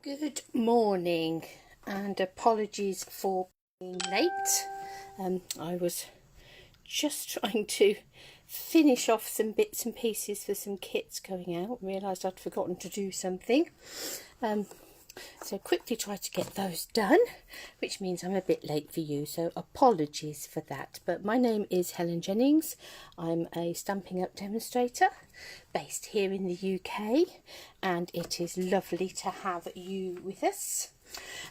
Good morning and apologies for being late. I was just trying to finish off some bits and pieces for some kits going out. Realised I'd forgotten to do something. So quickly tried to get those done, which means I'm a bit late for you, so apologies for that. But my name is Helen Jennings. I'm a Stampin' Up demonstrator based here in the UK, and it is lovely to have you with us.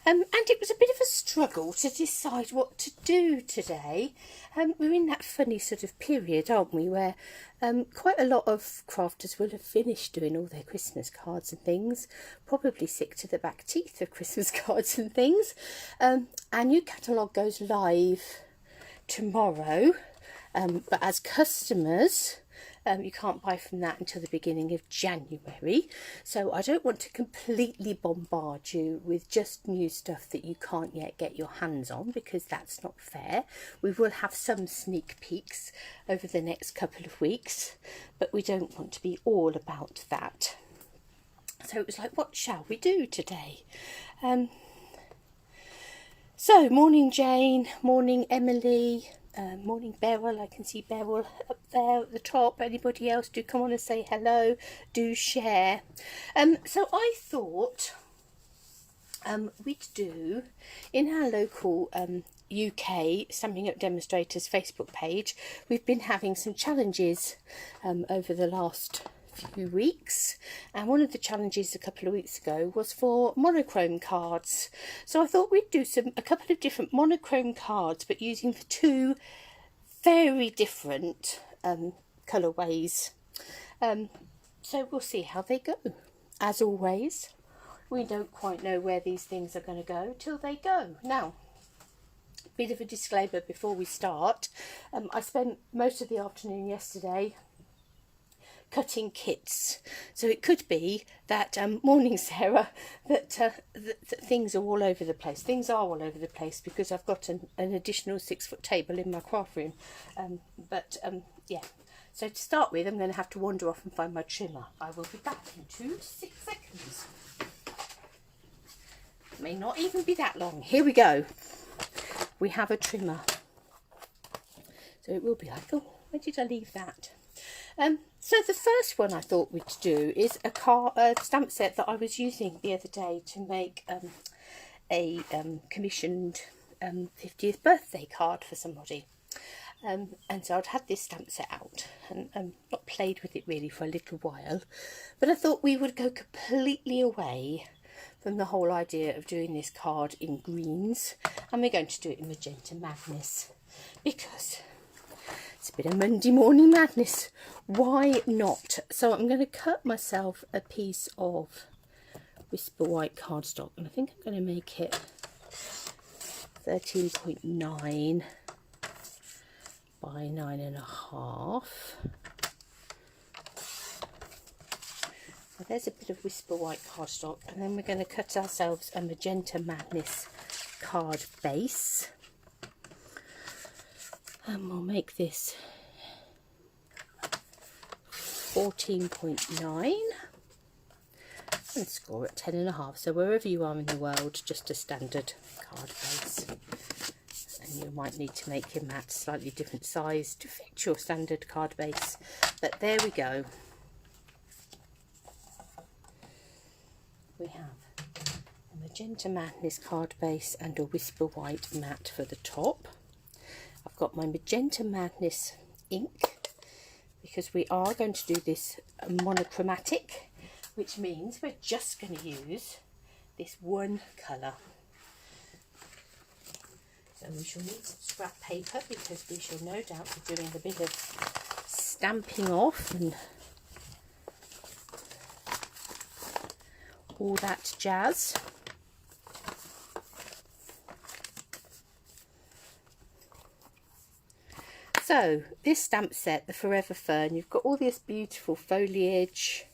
And it was a bit of a struggle to decide what to do today. We're in that funny sort of period, aren't we, where quite a lot of crafters will have finished doing all their Christmas cards and things, probably sick to the back teeth of Christmas cards and things. Our new catalogue goes live tomorrow, but as customers, you can't buy from that until the beginning of January. So I don't want to completely bombard you with just new stuff that you can't yet get your hands on, because that's not fair. We will have some sneak peeks over the next couple of weeks, but we don't want to be all about that. So it was like, what shall we do today? So morning Jane, morning Emily, morning Beryl. I can see Beryl up there at the top. Anybody else, do come on and say hello, do share. So I thought we'd do, in our local UK Stampin' Up Demonstrators Facebook page, we've been having some challenges over the last few weeks, and one of the challenges a couple of weeks ago was for monochrome cards. So I thought we'd do a couple of different monochrome cards, but using for two very different colourways. So we'll see how they go. As always, we don't quite know where these things are going to go till they go. Now, bit of a disclaimer before we start. I spent most of the afternoon yesterday cutting kits, so it could be that morning Sarah, that things are all over the place. Things are all over the place because I've got an additional 6-foot table in my craft room. Yeah, so to start with, I'm going to have to wander off and find my trimmer. I will be back in 6 seconds. May not even be that long. Here we go. We have a trimmer, so it will be like, oh, where did I leave that? So the first one I thought we'd do is a stamp set that I was using the other day to make a commissioned 50th birthday card for somebody. And so I'd had this stamp set out and not played with it really for a little while, but I thought we would go completely away from the whole idea of doing this card in greens, and we're going to do it in Magenta Madness, because it's a bit of Monday morning madness. Why not? So I'm going to cut myself a piece of Whisper White cardstock, and I think I'm going to make it 13.9 by 9.5. So there's a bit of Whisper White cardstock, and then we're going to cut ourselves a Magenta Madness card base. And we'll make this 14.9 and score at 10.5. So wherever you are in the world, just a standard card base. And you might need to make your mat slightly different size to fit your standard card base. But there we go. We have a Magenta Madness card base and a Whisper White mat for the top. I've got my Magenta Madness ink, because we are going to do this monochromatic, which means we're just going to use this one colour. So we shall need some scrap paper, because we shall no doubt be doing a bit of stamping off and all that jazz. So this stamp set, the Forever Fern, you've got all this beautiful foliage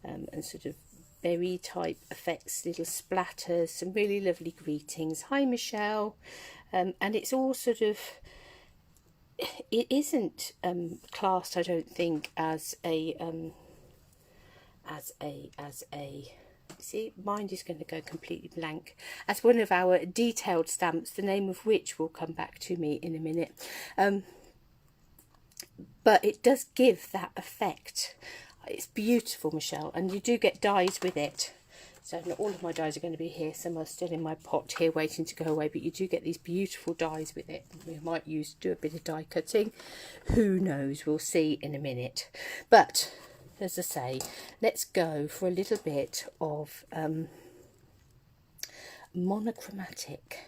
and sort of berry type effects, little splatters, some really lovely greetings. Hi Michelle. And it's all sort of, it isn't classed, I don't think, as a See, mine is going to go completely blank. That's one of our detailed stamps, the name of which will come back to me in a minute. But it does give that effect. It's beautiful, Michelle, and you do get dies with it. So not all of my dies are going to be here. Some are still in my pot here waiting to go away, but you do get these beautiful dies with it. We might do a bit of die cutting. Who knows? We'll see in a minute. But as I say, let's go for a little bit of monochromatic.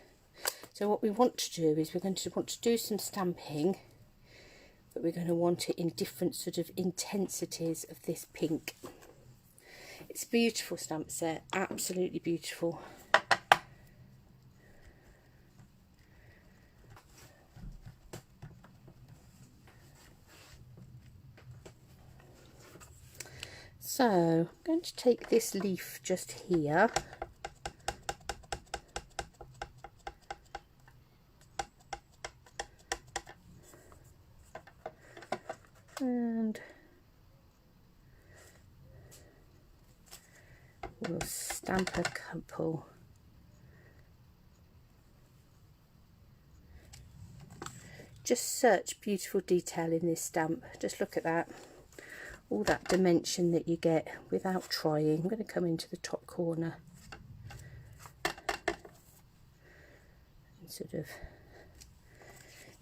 So what we want to do is we're going to want to do some stamping, but we're going to want it in different sort of intensities of this pink. It's a beautiful stamp set, absolutely beautiful. So I'm going to take this leaf just here. And we'll stamp a couple. Just such beautiful detail in this stamp. Just look at that. All that dimension that you get without trying. I'm going to come into the top corner and sort of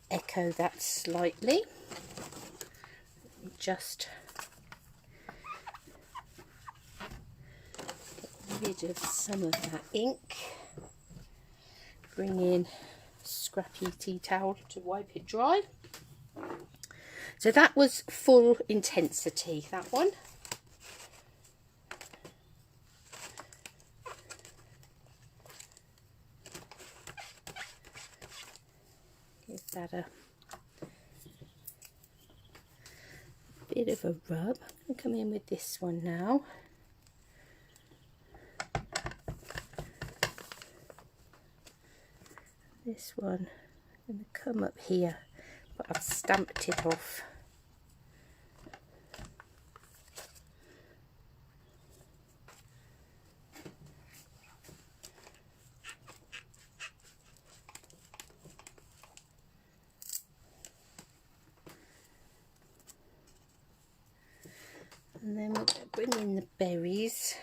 echo that slightly. Just get rid of some of that ink. Bring in scrappy tea towel to wipe it dry. So that was full intensity, that one. Give that a bit of a rub. I'm going to come in with this one now. This one, I'm going to come up here, but I've stamped it off. And then we're going to bring in the berries.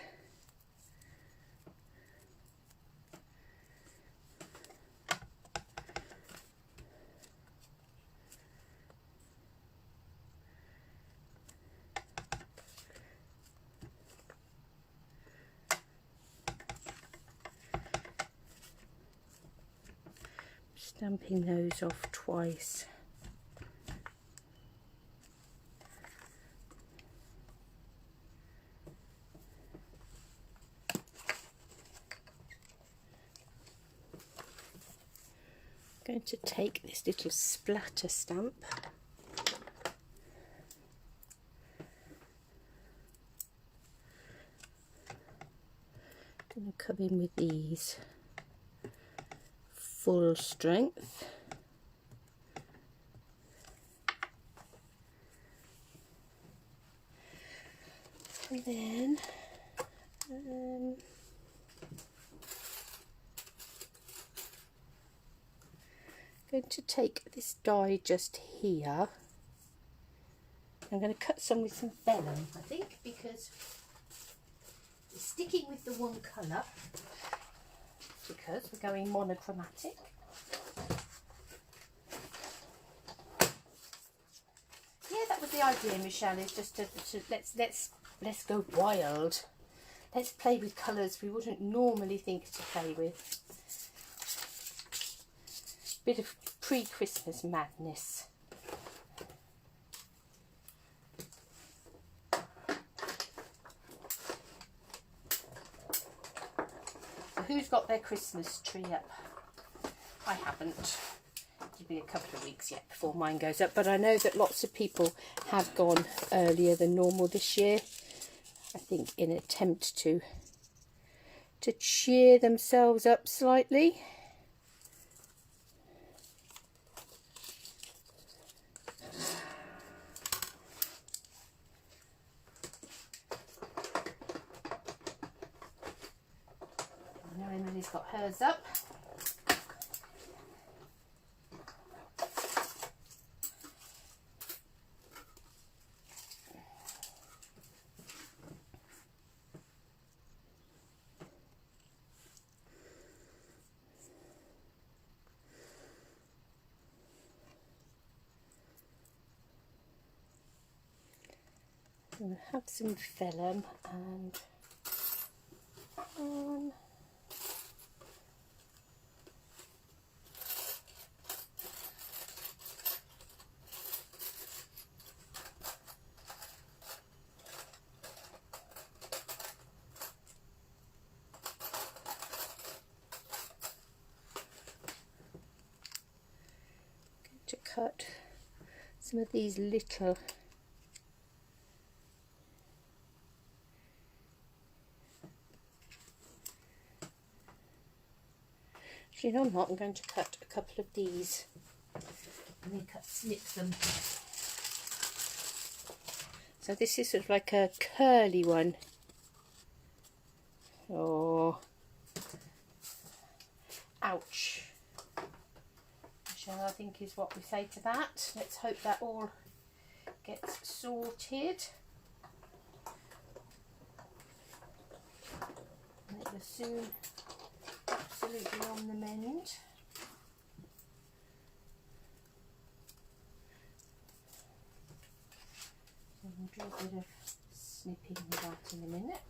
Stamping those off twice. I'm going to take this little splatter stamp . I'm going to come in with these full strength. And then going to take this die just here. I'm going to cut some with some vellum, I think, because we're sticking with the one colour, because we're going monochromatic. Yeah, that was the idea, Michelle, is just to let's go wild. Let's play with colours we wouldn't normally think to play with. Bit of pre-Christmas madness. So who's got their Christmas tree up? I haven't. It'll be a couple of weeks yet before mine goes up, but I know that lots of people have gone earlier than normal this year. I think in an attempt to cheer themselves up slightly. Emily's got hers up. I'm going to have some vellum and to cut some of these little actually no I'm not, I'm going to cut a couple of these and then snip them. So this is sort of like a curly one. Oh, ouch. I think is what we say to that. Let's hope that all gets sorted. And it will soon absolutely on the mend. So we'll do a bit of snipping of that in a minute.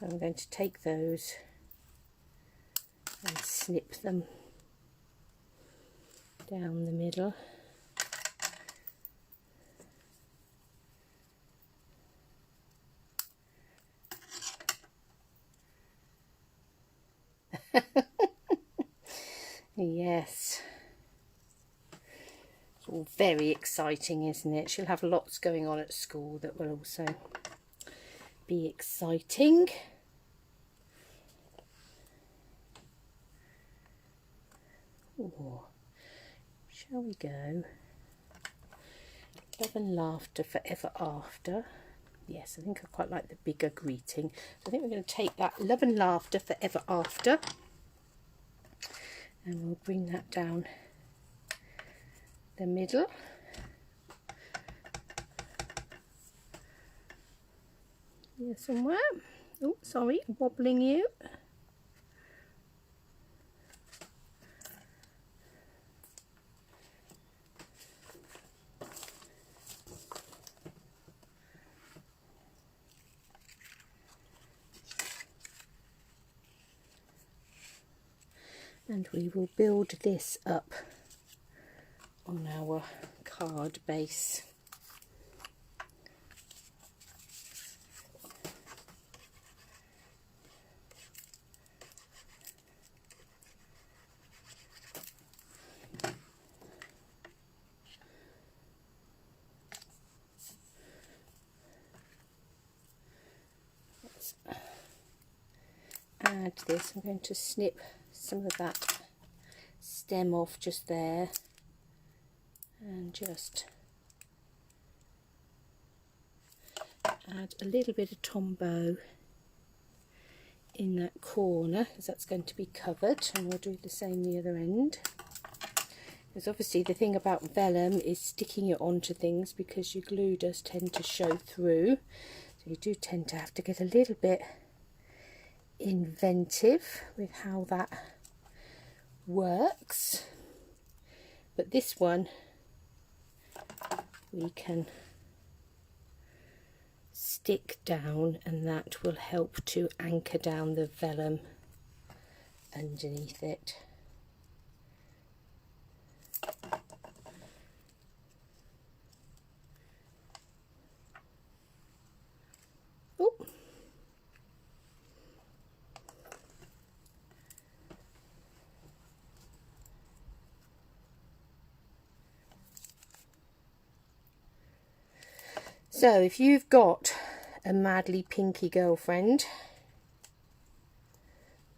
So I'm going to take those and snip them down the middle. Yes. It's all very exciting, isn't it? She'll have lots going on at school that will also be exciting. Ooh. Shall we go? Love and laughter forever after. Yes, I think I quite like the bigger greeting. So I think we're going to take that love and laughter forever after and we'll bring that down the middle. Here somewhere. Oh, sorry, wobbling you. And we will build this up on our card base. Let's add this. I'm going to snip some of that stem off just there and just add a little bit of tombow in that corner because that's going to be covered, and we'll do the same the other end. Because obviously the thing about vellum is sticking it onto things because your glue does tend to show through, so you do tend to have to get a little bit inventive with how that works. But this one we can stick down and that will help to anchor down the vellum underneath it. Oh. So if you've got a madly pinky girlfriend,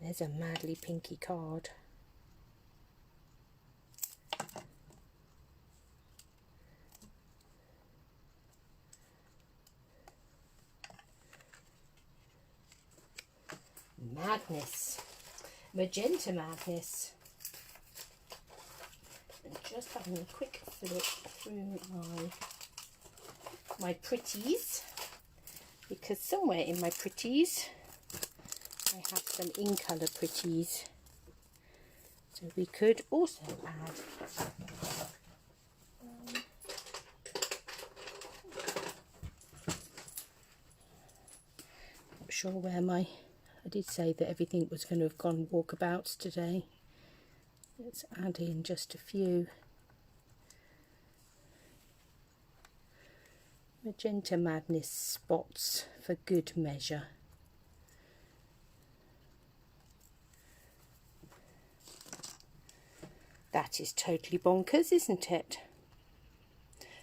there's a madly pinky card. Madness, Magenta Madness. And just having a quick flip through my pretties, because somewhere in my pretties I have some in colour pretties, so we could also add not sure where I did say that everything was going to have gone walkabouts today. Let's add in just a few Magenta Madness spots for good measure. That is totally bonkers, isn't it?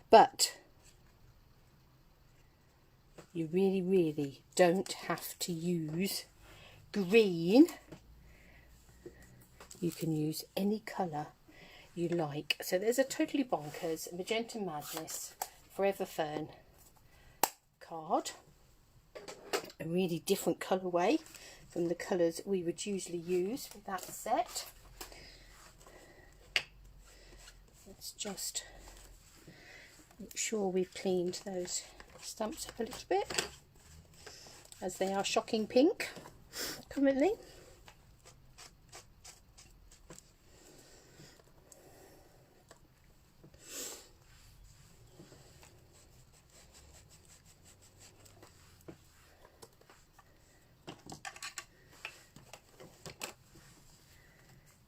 But you really don't have to use green. You can use any colour you like. So there's a totally bonkers Magenta Madness Forever Fern card. A really different colourway from the colours we would usually use with that set. Let's just make sure we've cleaned those stamps up a little bit, as they are shocking pink currently.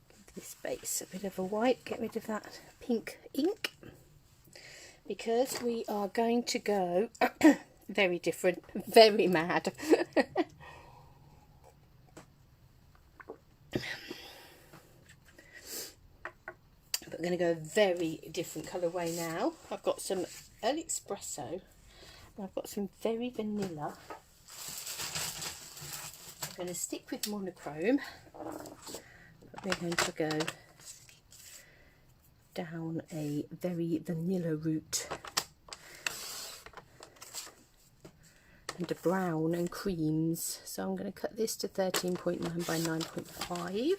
Give this base a bit of a wipe, get rid of that pink ink, because we are going to go very different, very mad. But we're going to go a very different colourway now. I've got some early espresso and I've got some very vanilla. I'm going to stick with monochrome, but we're going to go down a very vanilla route and a brown and creams. So I'm going to cut this to 13.9 by 9.5.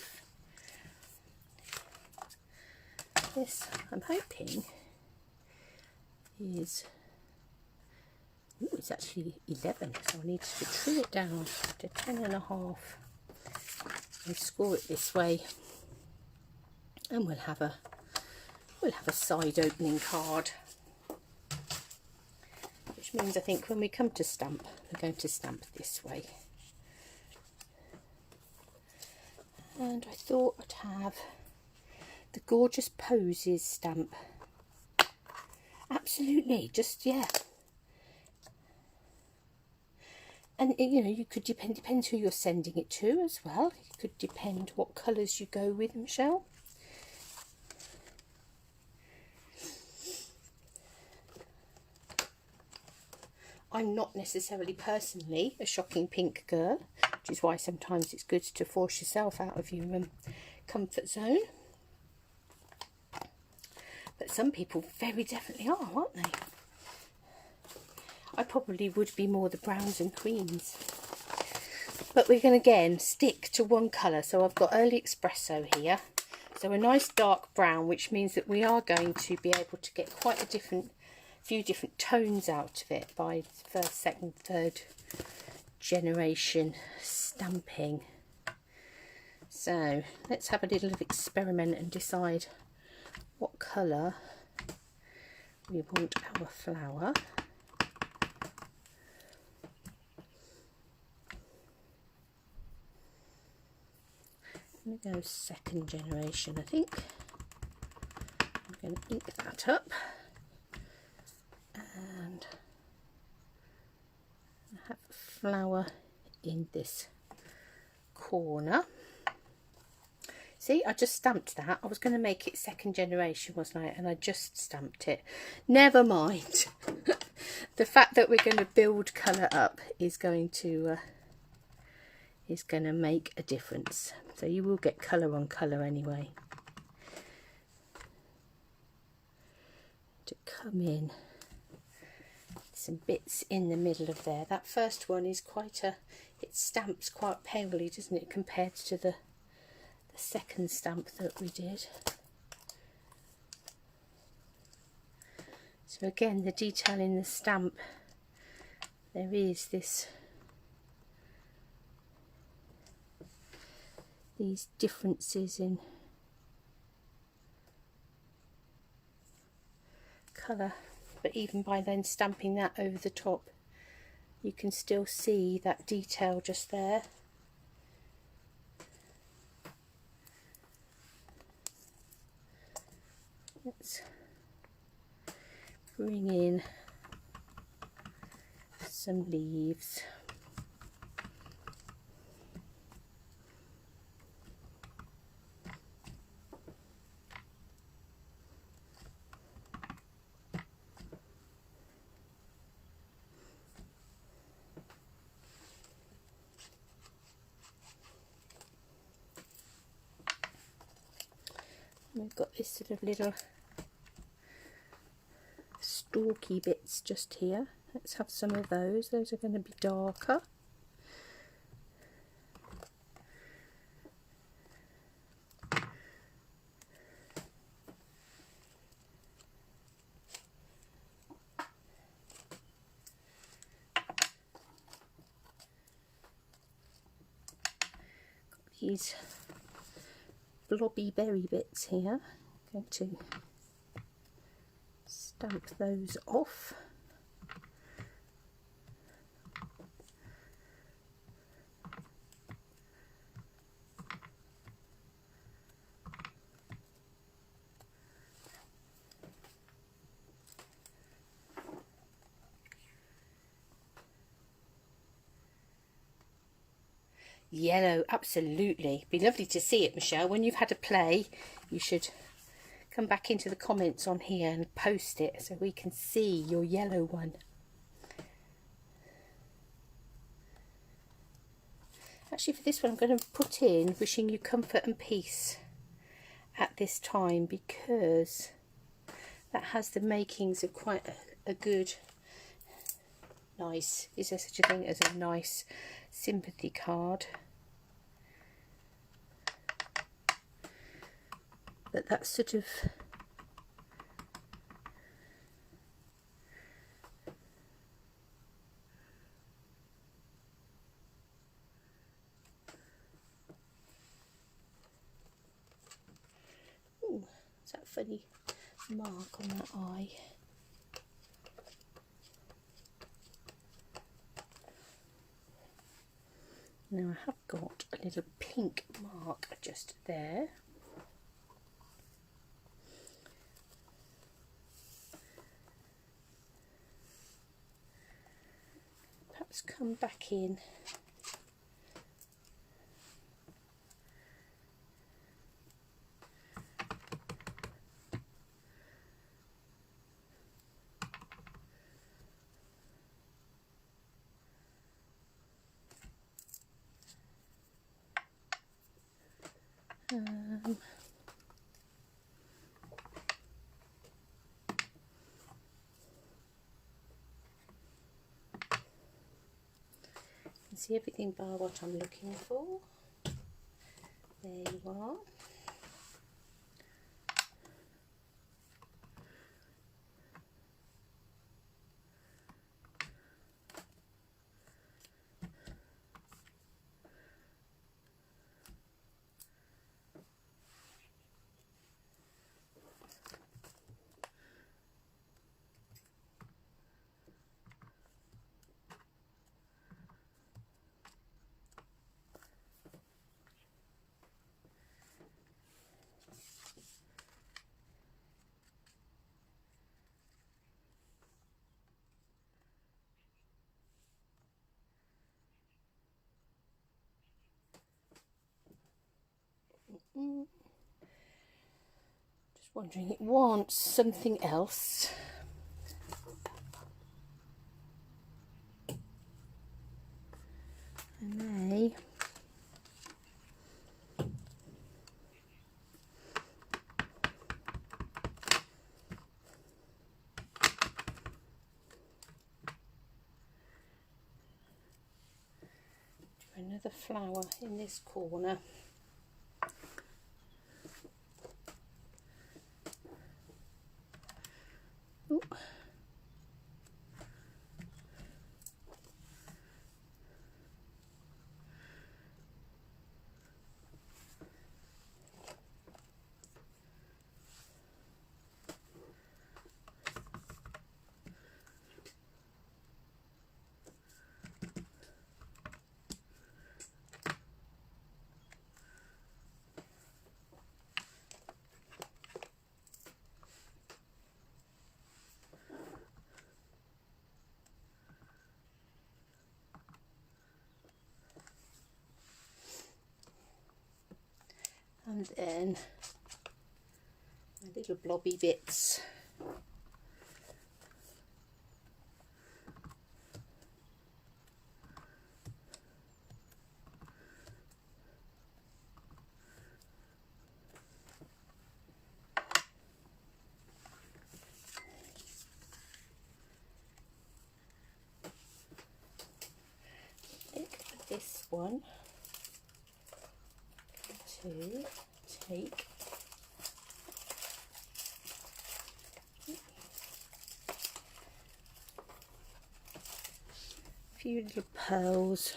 This, I'm hoping, is, ooh, it's actually 11, so I need to trim it down to 10.5 and score it this way, and we'll have a side opening card, which means I think when we come to stamp, we're going to stamp this way. And I thought I'd have the Gorgeous Poses stamp. Absolutely, just, yeah. And you know, you could depends who you're sending it to as well. It could depend what colours you go with, Michelle. I'm not necessarily personally a shocking pink girl, which is why sometimes it's good to force yourself out of your comfort zone. But some people very definitely are, aren't they? I probably would be more the browns and creams. But we're going to again stick to one colour. So I've got Early Espresso here. So a nice dark brown, which means that we are going to be able to get quite a few different tones out of it by first, second, third generation stamping. So let's have a little experiment and decide what colour we want our flower. I'm going to go second generation, I think. I'm going to ink that up and have a flower in this corner. See, I just stamped that. I was going to make it second generation, wasn't I? And I just stamped it. Never mind. The fact that we're going to build colour up is going to make a difference. So you will get colour on colour anyway. To come in, let's some bits in the middle of there. That first one is quite a, it stamps quite palely, doesn't it, compared to the second stamp that we did. So again, the detail in the stamp, there is these differences in colour, but even by then stamping that over the top, you can still see that detail just there. Let's bring in some leaves. We've got this sort of little stalky bits just here. Let's have some of those. Those are going to be darker. Got these blobby berry bits here. I'm going to stamp those off. Yellow, absolutely. Be lovely to see it, Michelle. When you've had a play, you should come back into the comments on here and post it so we can see your yellow one. Actually, for this one, I'm going to put in wishing you comfort and peace at this time, because that has the makings of quite a good, nice, is there such a thing as a nice sympathy card? But that's sort of ooh, is that funny mark on that eye? Now I have got a little pink mark just there. Perhaps come back in . See everything by what I'm looking for. There you are. Just wondering, it wants something else. I may another flower in this corner. Ooh. And then my little blobby bits. This one to take a few little pearls.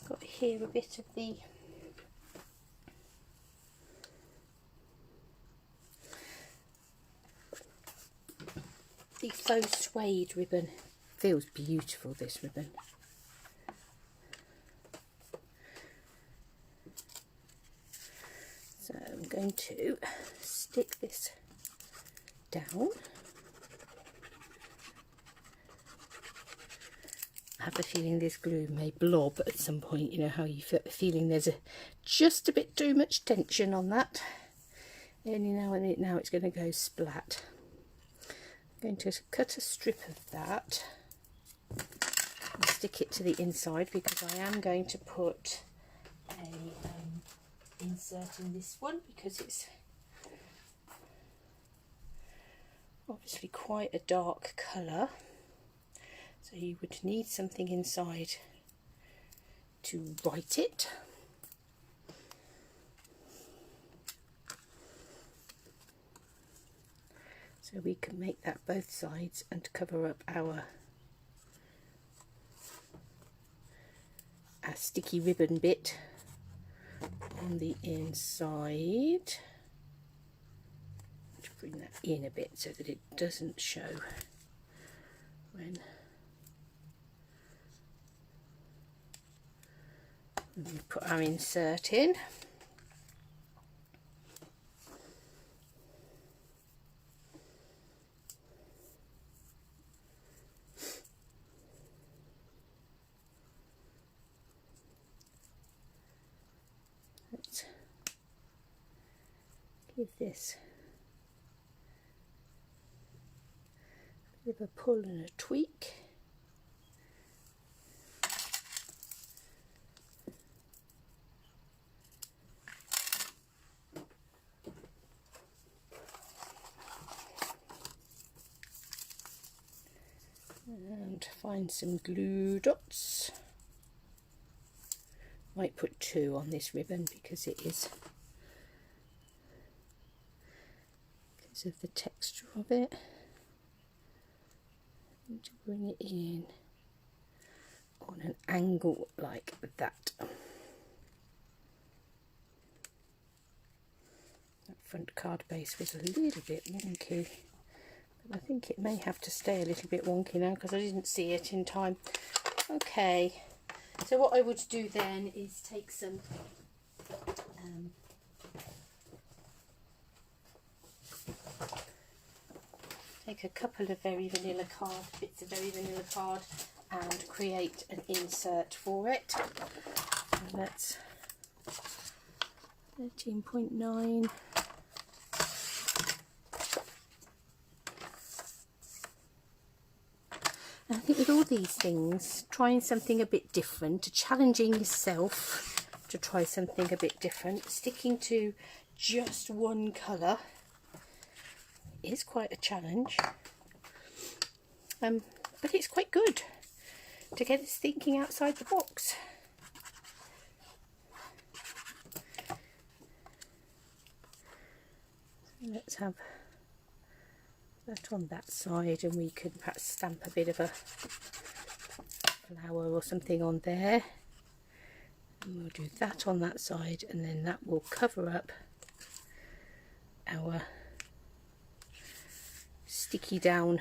Got here a bit of the faux suede ribbon. Feels beautiful, this ribbon. So I'm going to stick this down. I have the feeling this glue may blob at some point. You know how you feel, feeling there's just a bit too much tension on that. Only now it's going to go splat. I'm going to cut a strip of that and stick it to the inside, because I am going to put a insert in this one, because it's obviously quite a dark colour, so you would need something inside to write it. So we can make that both sides and cover up our sticky ribbon bit on the inside. To bring that in a bit so that it doesn't show when we put our insert in. Let's give this a bit of a pull and a tweak. And find some glue dots. Might put 2 on this ribbon because of the texture of it. And to bring it in on an angle like that. That front card base was a little bit wonky. I think it may have to stay a little bit wonky now because I didn't see it in time. Okay, so what I would do then is take some Take a couple of very vanilla bits of very vanilla card and create an insert for it. And that's 13.9. And I think with all these things, trying something a bit different, challenging yourself to try something a bit different, sticking to just one colour is quite a challenge, but it's quite good to get us thinking outside the box. So let's have that on that side, and we could perhaps stamp a bit of a flower or something on there, and we'll do that on that side, and then that will cover up our sticky down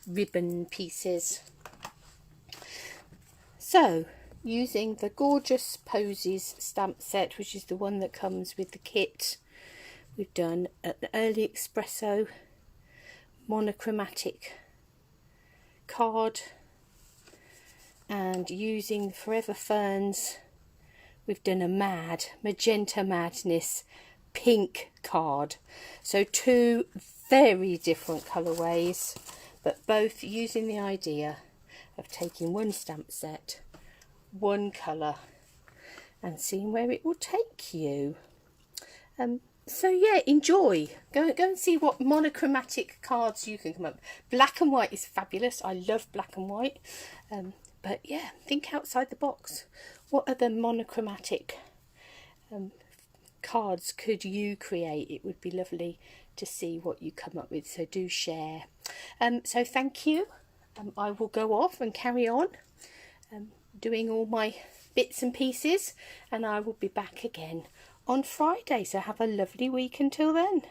ribbon pieces. So using the Gorgeous Posies stamp set, which is the one that comes with the kit, we've done an Early Espresso monochromatic card, and using Forever Ferns we've done a Magenta Madness pink card. So two very different colourways, but both using the idea of taking one stamp set, one colour, and seeing where it will take you. So yeah, enjoy. Go and see what monochromatic cards you can come up with. Black and white is fabulous. I love black and white. But yeah, think outside the box. What other monochromatic cards could you create? It would be lovely to see what you come up with, so do share. So thank you. I will go off and carry on doing all my bits and pieces, and I will be back again on Friday. So have a lovely week until then.